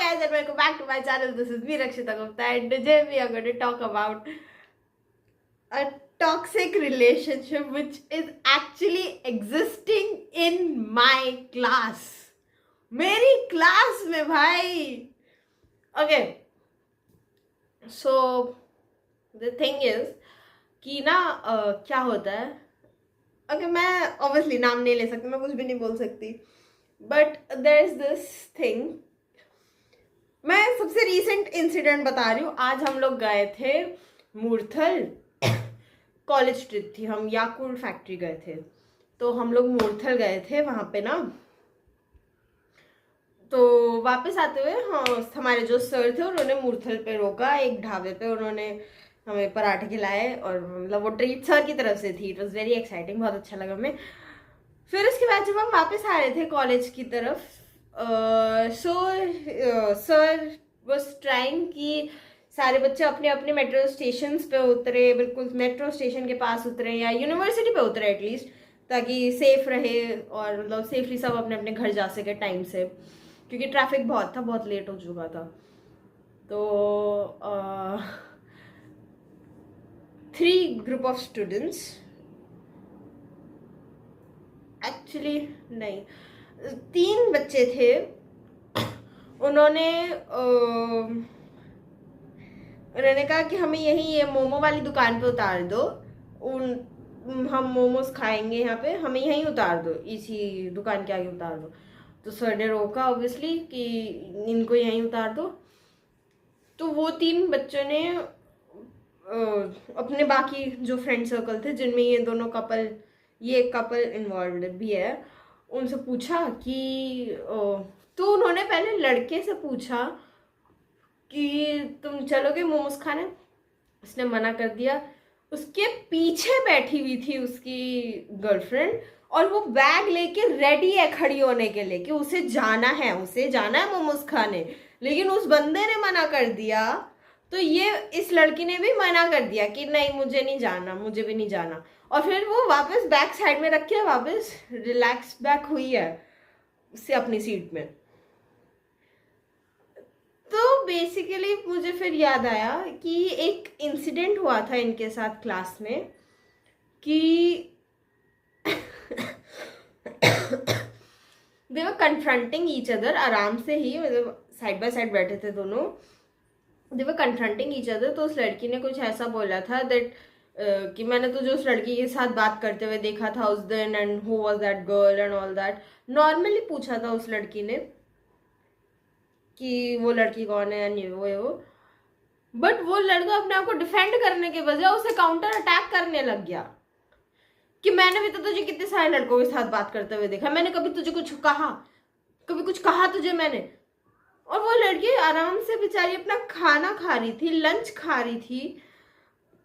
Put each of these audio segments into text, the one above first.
guys and welcome back to my channel. This is me Rakshita Gupta and today we are going to talk about a toxic relationship which is actually existing in my class. मेरी class में भाई. Okay, so the thing is कि ना क्या होता है. Okay, मैं obviously नाम नहीं ले सकती, मैं कुछ भी नहीं बोल सकती, but there is this thing. मैं सबसे रीसेंट इंसिडेंट बता रही हूँ. आज हम लोग गए थे मूर्थल, कॉलेज ट्रिप थी, हम याकुल्ट फैक्ट्री गए थे. तो हम लोग मूर्थल गए थे वहाँ पे ना. तो वापस आते हुए हाँ, हमारे जो सर थे उन्होंने मूर्थल पे रोका एक ढाबे पे. उन्होंने हमें पराठे खिलाए और मतलब वो ट्रीट सर की तरफ से थी. इट वॉज वेरी एक्साइटिंग, बहुत अच्छा लगा हमें. फिर उसके बाद जब हम वापस आ रहे थे कॉलेज की तरफ, सर वॉज ट्राइंग कि सारे बच्चे अपने अपने मेट्रो स्टेशन पे उतरे, बिल्कुल मेट्रो स्टेशन के पास उतरे या यूनिवर्सिटी पे उतरे एटलीस्ट, ताकि सेफ रहे और मतलब सेफली सब अपने अपने घर जा सके टाइम से, क्योंकि ट्रैफिक बहुत था, बहुत लेट हो चुका था. तो 3 ग्रुप ऑफ स्टूडेंट्स, एक्चुअली नहीं 3 बच्चे थे. उन्होंने कहा कि हमें यहीं ये मोमो वाली दुकान पे उतार दो, हम मोमोज खाएंगे यहाँ पे, हमें यहीं उतार दो, इसी दुकान के आगे उतार दो. तो सर ने रोका ऑब्वियसली कि इनको यहीं उतार दो. तो वो 3 बच्चों ने अपने बाकी जो फ्रेंड सर्कल थे जिनमें ये कपल इन्वॉल्व भी है, उनसे पूछा कि तो उन्होंने पहले लड़के से पूछा कि तुम चलोगे मोमोज खाने. उसने मना कर दिया. उसके पीछे बैठी हुई थी उसकी गर्लफ्रेंड और वो बैग लेके रेडी है खड़ी होने के लिए कि उसे जाना है मोमोज खाने, लेकिन उस बंदे ने मना कर दिया. तो ये इस लड़की ने भी मना कर दिया कि नहीं मुझे नहीं जाना, मुझे भी नहीं जाना. और फिर वो वापस बैग साइड में रख के वापस रिलैक्स बैक हुई है उससे अपनी सीट में. तो बेसिकली मुझे फिर याद आया कि एक इंसिडेंट हुआ था इनके साथ क्लास में कि दे वर कन्फ्रंटिंग ईच अदर, आराम से ही, मतलब साइड बाय साइड बैठे थे दोनों. दे वर कन्फ्रंटिंग ईच अदर. तो उस लड़की ने कुछ ऐसा बोला था दैट कि मैंने तो जो उस लड़की के साथ बात करते हुए देखा था उस दिन, and who was that girl and all that. Normally पूछा था उस लड़की ने कि वो लड़की कौन है एंड वो. बट वो लड़का अपने आप को डिफेंड करने के बजाय उसे काउंटर अटैक करने लग गया कि मैंने भी तो तुझे कितने सारे लड़कों के साथ बात करते हुए देखा, मैंने कभी तुझे कुछ कहा तुझे मैंने. और वो लड़की आराम से बेचारी अपना खाना खा रही थी, लंच खा रही थी,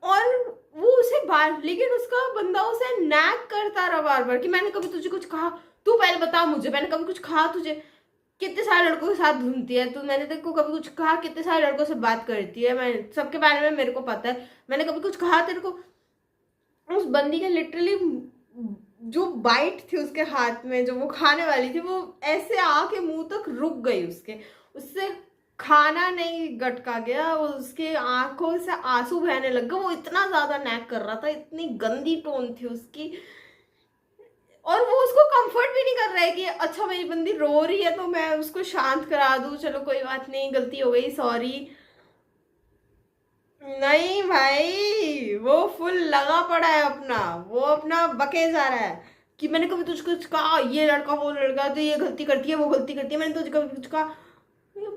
और वो उसे लेकिन उसका बंदा उसे नैग करता रहा बार बार कि मैंने कभी तुझे कुछ कहा, तू पहले बता मुझे, मैंने कभी कुछ कहा तुझे, कितने सारे लड़कों के साथ घूमती है तू, मैंने तेरे को कभी कुछ कहा, कितने सारे लड़कों से बात करती है, मैं सबके बारे में मेरे को पता है, मैंने कभी कुछ कहा तेरे को. उस बंदी के लिटरली जो बाइट थी उसके हाथ में, जो वो खाने वाली थी, वो ऐसे आके मुंह तक रुक गई उससे खाना नहीं गटका गया, उसके आंखों से आंसू बहने लग गए. वो इतना ज्यादा नैक कर रहा था, इतनी गंदी टोन थी उसकी, और वो उसको कंफर्ट भी नहीं कर रहा है कि अच्छा मेरी बंदी रो रही है तो मैं उसको शांत करा दूं, चलो कोई बात नहीं, गलती हो गई, सॉरी. नहीं भाई, वो फुल लगा पड़ा है वो अपना बके जा रहा है कि मैंने कभी तुझको कुछ कहा, ये लड़का वो लड़का तो ये गलती करती है, वो गलती करती है, मैंने तुझे कभी कुछ कहा.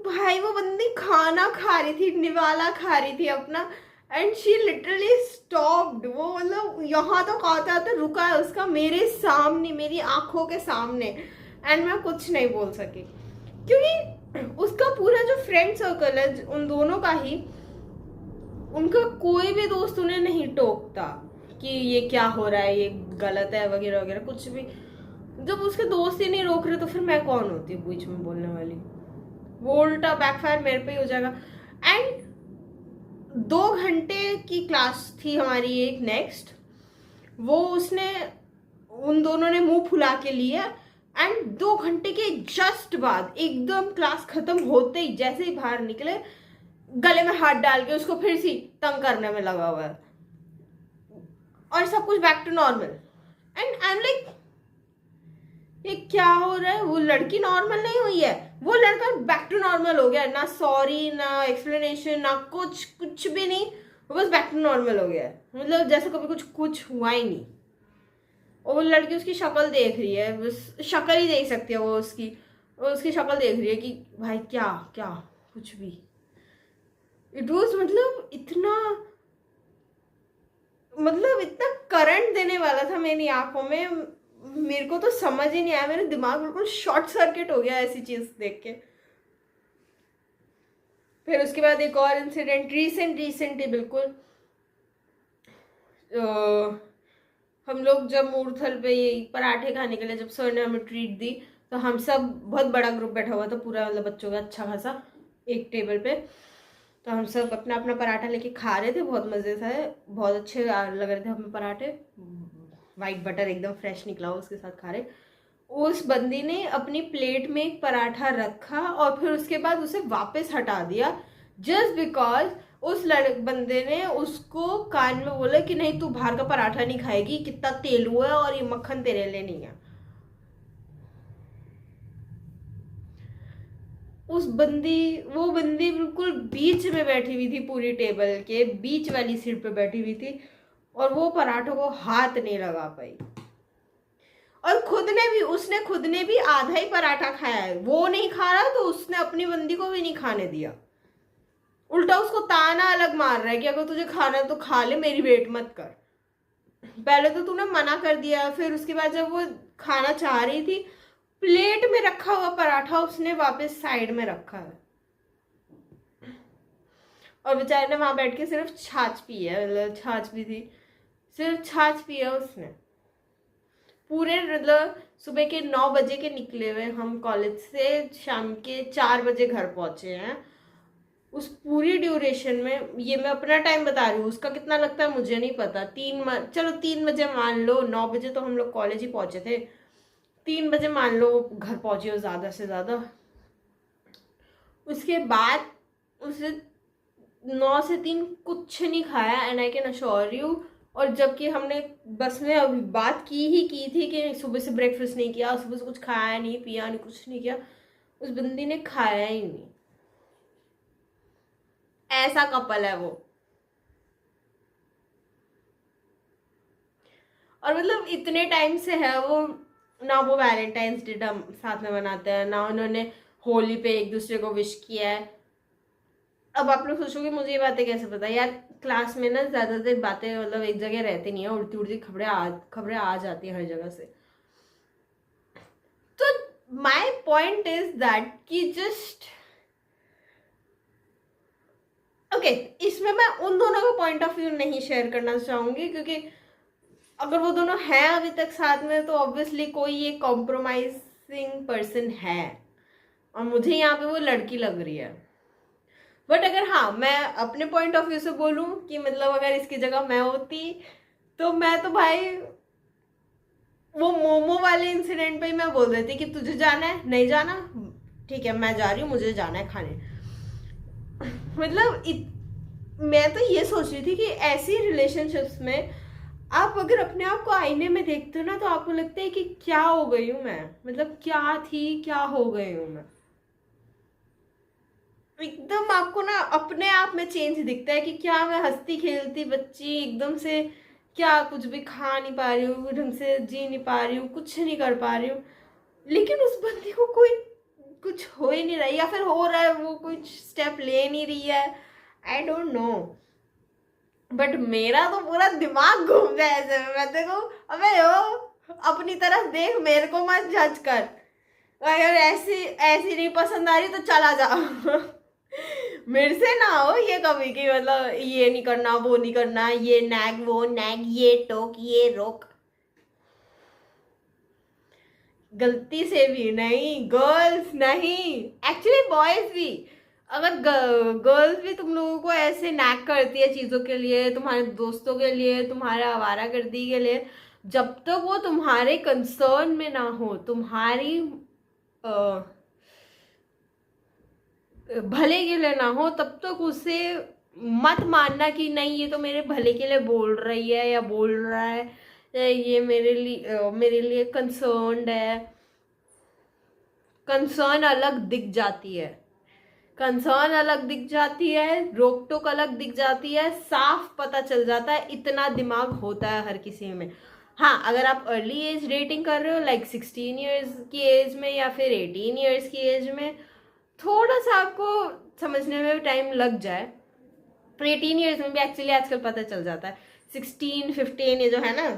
भाई वो बंदी खाना खा रही थी, निवाला खा रही थी अपना, एंड शी लिटरली स्टॉप्ड. वो मतलब यहाँ तो आते आते रुका है उसका मेरे सामने, मेरी आंखों के सामने, एंड मैं कुछ नहीं बोल सकी क्योंकि उसका पूरा जो फ्रेंड सर्कल है उन दोनों का ही, उनका कोई भी दोस्त उन्हें नहीं टोकता कि ये क्या हो रहा है, ये गलत है वगैरह वगैरह, कुछ भी. जब उसके दोस्त ही नहीं रोक रहे तो फिर मैं कौन होती हूँ बीच में बोलने वाली. वो उल्टा बैकफायर मेरे पे ही हो जाएगा. एंड 2 घंटे की क्लास थी हमारी एक नेक्स्ट, वो उसने उन दोनों ने मुंह फुला के लिया एंड 2 घंटे के जस्ट बाद एकदम क्लास खत्म होते ही जैसे ही बाहर निकले गले में हाथ डाल के उसको फिर से तंग करने में लगा हुआ है और सब कुछ back to normal. And I am like ये क्या हो रहा है? वो लड़की नॉर्मल नहीं हुई है, वो लड़का बैक टू नॉर्मल हो गया। ना सॉरी, ना एक्सप्लेनेशन, ना कुछ भी नहीं, वो बस बैक टू नॉर्मल हो गया है। मतलब जैसे कभी कुछ हुआ ही नहीं। और वो लड़की उसकी शक्ल देख रही है, बस शक्ल ही देख सकती है वो उसकी शक्ल देख रही है कि भाई क्या क्या कुछ भी। इट वॉज मतलब इतना करंट देने वाला था मेरी आंखों में, मेरे को तो समझ ही नहीं आया। मेरा दिमाग बिल्कुल शॉर्ट सर्किट हो गया ऐसी चीज देख के। फिर उसके बाद एक और इंसिडेंट रिसेंटली बिल्कुल, हम लोग जब मूर्थल पे ये पराठे खाने के लिए जब सर ने हमें ट्रीट दी, तो हम सब बहुत बड़ा ग्रुप बैठा हुआ था पूरा, मतलब बच्चों का अच्छा खासा एक टेबल पे। तो हम सब अपना अपना पराठा लेके खा रहे थे, बहुत मज़े से, बहुत अच्छे लग रहे थे हमें पराठे, वाइट बटर एकदम फ्रेश निकला हो उसके साथ खा रहे। उस बंदी ने अपनी प्लेट में एक पराठा रखा और फिर उसके बाद उसे वापस हटा दिया, जस्ट बिकॉज उस बंदे ने उसको कान में बोला कि नहीं तू बाहर का पराठा नहीं खाएगी, कितना तेल हुआ है और ये मक्खन तेरे लिए नहीं है। वो बंदी बिल्कुल बीच में बैठी हुई थी, पूरी टेबल के बीच वाली सीट पे बैठी हुई थी और वो पराठों को हाथ नहीं लगा पाई। और उसने खुद ने भी आधा ही पराठा खाया है, वो नहीं खा रहा तो उसने अपनी बंदी को भी नहीं खाने दिया। उल्टा उसको ताना अलग मार रहा है कि अगर तुझे खाना है तो खा ले, मेरी वेट मत कर। पहले तो तूने मना कर दिया, फिर उसके बाद जब वो खाना चाह रही थी, प्लेट में रखा हुआ पराठा उसने वापस साइड में रखा है और बेचारे ने वहां बैठ के सिर्फ छाछ पी है, मतलब छाछ भी थी, सिर्फ छाछ पिया उसने पूरे, मतलब सुबह के 9 बजे के निकले हुए हम कॉलेज से, शाम के 4 बजे घर पहुंचे हैं। उस पूरी ड्यूरेशन में, ये मैं अपना टाइम बता रही हूँ, उसका कितना लगता है मुझे नहीं पता, चलो 3 बजे मान लो, 9 बजे तो हम लोग कॉलेज ही पहुंचे थे, 3 बजे मान लो घर पहुंचे हो ज़्यादा से ज़्यादा। उसके बाद उसे 9 से 3 कुछ नहीं खाया, and I can assure you. और जबकि हमने बस में अभी बात की थी कि सुबह से ब्रेकफास्ट नहीं किया, सुबह से कुछ खाया नहीं, पिया नहीं, कुछ नहीं किया, उस बंदी ने खाया ही नहीं। ऐसा कपल है वो। और मतलब इतने टाइम से है वो, ना वो वैलेंटाइंस डे साथ में मनाते हैं, ना उन्होंने होली पे एक दूसरे को विश किया है। अब आप लोग सोचोगे मुझे ये बातें कैसे पता यार, क्लास में ना ज्यादातर बातें मतलब एक जगह रहती नहीं है, उड़ती उड़ती खबरें आ जाती है हर जगह से। तो माय पॉइंट इज दैट कि जस्ट ओके, इसमें मैं उन दोनों का पॉइंट ऑफ व्यू नहीं शेयर करना चाहूंगी, क्योंकि अगर वो दोनों हैं अभी तक साथ में तो ऑब्वियसली कोई एक कॉम्प्रोमाइजिंग पर्सन है और मुझे यहाँ पे वो लड़की लग रही है। बट अगर हाँ मैं अपने पॉइंट ऑफ व्यू से बोलूँ कि मतलब अगर इसकी जगह मैं होती तो मैं तो भाई वो मोमो वाले इंसिडेंट पे ही मैं बोल देती कि तुझे जाना है, नहीं जाना, ठीक है मैं जा रही हूँ, मुझे जाना है खाने। मतलब मैं तो ये सोच रही थी कि ऐसी रिलेशनशिप्स में आप अगर अपने आप को आईने में देखते हो ना, तो आपको लगता है कि क्या हो गई हूँ मैं, मतलब क्या थी क्या हो गई हूँ मैं। एकदम आपको ना अपने आप में चेंज दिखता है कि क्या मैं हंसती खेलती बच्ची एकदम से क्या कुछ भी खा नहीं पा रही हूँ, ढंग से जी नहीं पा रही हूँ, कुछ नहीं कर पा रही हूँ, लेकिन उस बंदी को कोई कुछ हो ही नहीं रहा है, या फिर हो रहा है वो कुछ स्टेप ले नहीं रही है, आई डोंट नो। बट मेरा तो पूरा दिमाग घूम जाए ऐसे में। मैं देखो अबे हो अपनी तरफ देख, मेरे को मत जज कर, अगर ऐसी नहीं पसंद आ रही तो चला जा। मेरे से ना हो ये कभी कि मतलब ये नहीं करना वो नहीं करना, ये नैग वो नैग, ये टोक ये रोक। गलती से भी नहीं, गर्ल्स नहीं, एक्चुअली बॉयज भी, अगर गर्ल्स भी तुम लोगों को ऐसे नैक करती है चीज़ों के लिए, तुम्हारे दोस्तों के लिए, तुम्हारे आवारागर्दी के लिए, जब तक वो तुम्हारे कंसर्न में ना हो, तुम्हारी भले के लिए ना हो, तब तक उसे मत मानना कि नहीं ये तो मेरे भले के लिए बोल रही है या बोल रहा है, ये मेरे लिए कंसर्न्ड है। कंसर्न अलग दिख जाती है, कंसर्न अलग दिख जाती है, रोक टोक अलग दिख जाती है, साफ पता चल जाता है। इतना दिमाग होता है हर किसी में। हाँ, अगर आप अर्ली एज डेटिंग कर रहे हो, लाइक 16 ईयर्स की एज में या फिर 18 ईयर्स की एज में, थोड़ा सा आपको समझने में टाइम लग जाए। पर 18 ईयर्स में भी एक्चुअली आजकल पता चल जाता है। 16, 15 ये जो है ना,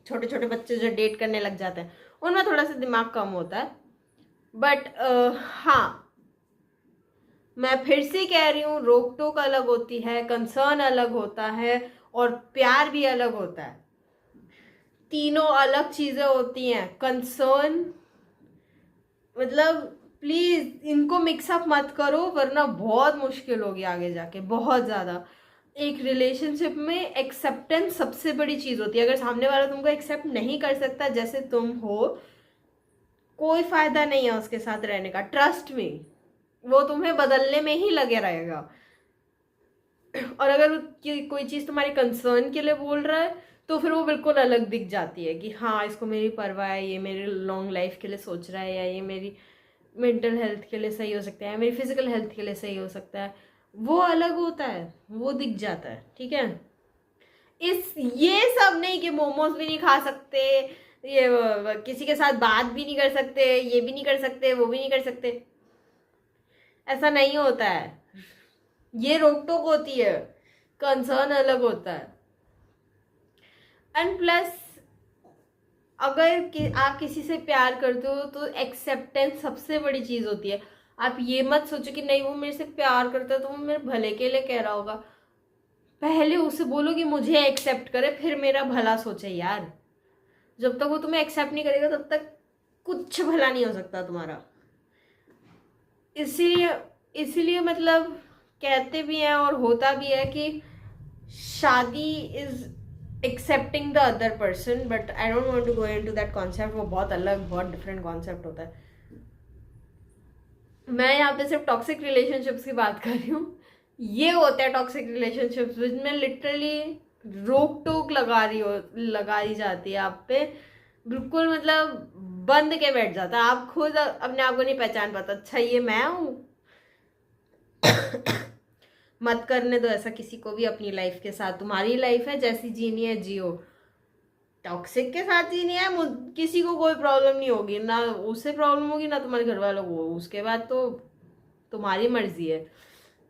छोटे छोटे बच्चे जो डेट करने लग जाते हैं, उनमें थोड़ा सा दिमाग कम होता है। बट हाँ, मैं फिर से कह रही हूँ, रोक टोक अलग होती है, कंसर्न अलग होता है, और प्यार भी अलग होता है। तीनों अलग चीजें होती हैं। कंसर्न मतलब प्लीज इनको मिक्सअप मत करो, वरना बहुत मुश्किल होगी आगे जाके, बहुत ज्यादा। एक रिलेशनशिप में एक्सेप्टेंस सबसे बड़ी चीज होती है। अगर सामने वाला तुमको एक्सेप्ट नहीं कर सकता जैसे तुम हो, कोई फायदा नहीं है उसके साथ रहने का। ट्रस्ट में वो तुम्हें बदलने में ही लगे रहेगा। और अगर कोई चीज तुम्हारे कंसर्न के लिए बोल रहा है, तो फिर वो बिल्कुल अलग दिख जाती है कि हाँ, इसको मेरी परवाह है, ये मेरे लॉन्ग लाइफ के लिए सोच रहा है, या ये मेरी मेंटल हेल्थ के लिए सही हो सकता है, मेरी फिजिकल हेल्थ के लिए सही हो सकता है। वो अलग होता है, वो दिख जाता है। ठीक है, ये सब नहीं कि मोमोज भी नहीं खा सकते, ये किसी के साथ बात भी नहीं कर सकते, ये भी नहीं कर सकते, वो भी नहीं कर सकते, ऐसा नहीं होता है। ये रोक टोक होती है, कंसर्न अलग होता है। एंड प्लस अगर आप किसी से प्यार करते हो तो एक्सेप्टेंस सबसे बड़ी चीज होती है। आप ये मत सोचो कि नहीं वो मेरे से प्यार करता है तो वो मेरे भले के लिए कह रहा होगा। पहले उसे बोलो कि मुझे एक्सेप्ट करे, फिर मेरा भला सोचे यार। जब तक वो तुम्हें एक्सेप्ट नहीं करेगा तब तक कुछ भला नहीं हो सकता तुम्हारा। इसीलिए मतलब कहते भी हैं और होता भी है कि shaadi is accepting the other person, but I don't want to go into that concept. वो बहुत अलग, बहुत डिफरेंट कॉन्सेप्ट होता है। मैं यहाँ पे सिर्फ टॉक्सिक रिलेशनशिप्स की बात कर रही हूँ। ये होते हैं टॉक्सिक रिलेशनशिप्स जिसमें लिटरली रोक टोक लगा दी जाती है आप पे, बिल्कुल मतलब बंद के बैठ जाता है। आप खुद अपने आप को नहीं पहचान पाता, अच्छा ये मैं हूँ। मत करने दो ऐसा किसी को भी अपनी लाइफ के साथ। तुम्हारी लाइफ है, जैसी जीनी है जियो। टॉक्सिक के साथ जीनी है, किसी को कोई प्रॉब्लम नहीं होगी, ना उससे प्रॉब्लम होगी ना तुम्हारे घर वालों को। उसके बाद तो तुम्हारी मर्जी है।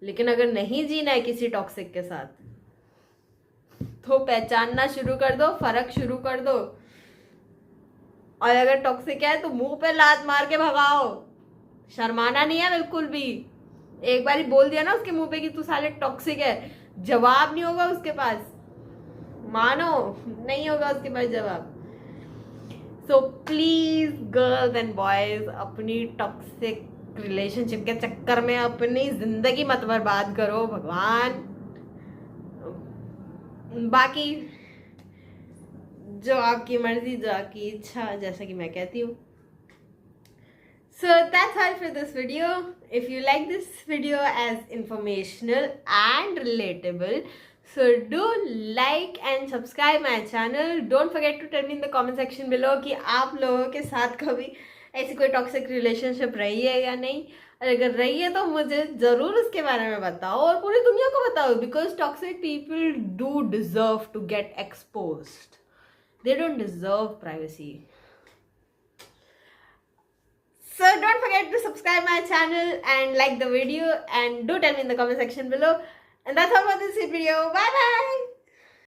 लेकिन अगर नहीं जीना है किसी टॉक्सिक के साथ, तो पहचानना शुरू कर दो, फर्क शुरू कर दो। और अगर टॉक्सिक है तो मुंह पे लात मार के भगाओ, शर्माना नहीं है बिल्कुल भी। एक बार ही बोल दिया ना उसके मुंह पे कि तू साले टॉक्सिक है, जवाब नहीं होगा उसके पास, मानो नहीं होगा उसके पास जवाब। So please girls and boys, अपनी टॉक्सिक रिलेशनशिप के चक्कर में अपनी जिंदगी मत बर्बाद करो भगवान। बाकी जो आपकी मर्जी, जो आपकी इच्छा, जैसा कि मैं कहती हूँ। So that's all for this video. If you like this video as informational and relatable, so do like and subscribe my channel. Don't forget to tell me in the comment section below कि आप लोगों के साथ कभी ऐसी कोई toxic relationship रही है या नहीं। और अगर रही है तो मुझे ज़रूर उसके बारे में बताओ और पूरी दुनिया को बताओ, because toxic people do deserve to get exposed. They don't deserve privacy. So don't forget to subscribe my channel and like the video, and do tell me in the comment section below. And that's all for this video. Bye bye.